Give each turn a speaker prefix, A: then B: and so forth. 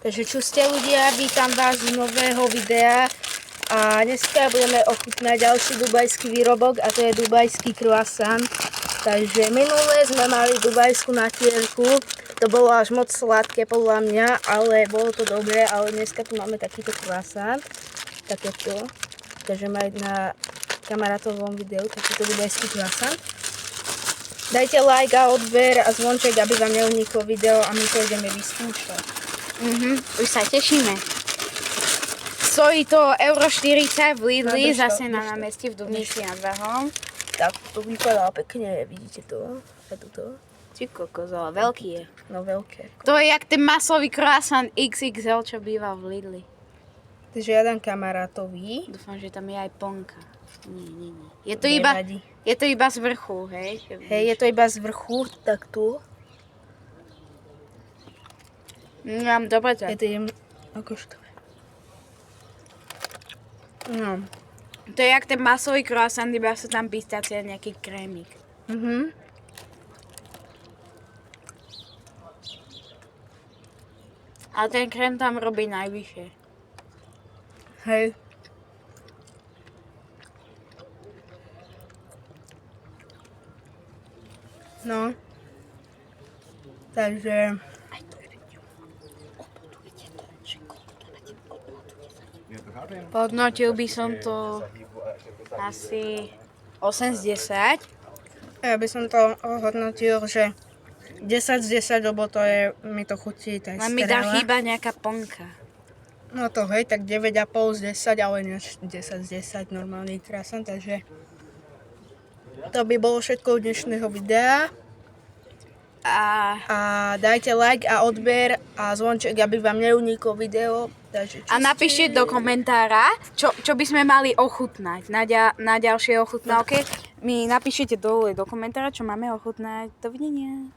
A: Takže čuste ľudia, vítam vás z nového videa a dneska budeme ochutnať ďalší dubajský výrobok a to je dubajský croissant. Takže minulé sme mali dubajskú natierku, to bolo až moc sladké podľa mňa, ale bolo to dobré, ale dneska tu máme takýto croissant, takéto. Takže mať na kamarátovom videu takýto dubajský croissant. Dajte like a odber a zvonček, aby vám neuniklo video a my to ideme vyskúšať.
B: Už sa tešíme. Stojí to euro 40 v Lidli, zase na námestí v Dubnici nad Váhom.
A: Tak to vypadá pekne, vidíte to? A tuto?
B: Ty kokos, ale veľký je.
A: No veľké.
B: To je jak ten masový croissant XXL, čo býva v Lidli.
A: Takže ja dám kamarátovi.
B: Dúfam, že tam je aj plnka. Nie.
A: Nevadí.
B: Je to iba z vrchu, hej?
A: Hej, je to iba z vrchu, tak tu.
B: Mám dobre to.
A: Je to idem okoštovať. No.
B: To je jak ten masový croissant, iba sú tam pistácie a nejaký krémik. Ale ten krém tam robí najvyššie.
A: Hej. No. Takže...
B: Podnotil by som to asi 8 z 10.
A: Ja by som to ohodnotil, že 10 z 10, lebo to je, mi to chutí tak
B: Len mi dá
A: strela.
B: chýba nejaká plnka.
A: No to hej, tak 9,5 z 10, ale nie 10 z 10 normálny croissant, takže to by bolo všetko z dnešného videa. A dajte like a odber a zvonček, aby vám neuniklo video. Takže
B: A napíšte do komentára, čo by sme mali ochutnať na ďalšie ochutnávky. Mi napíšete dole do komentára, čo máme ochutnať. Dovidenia.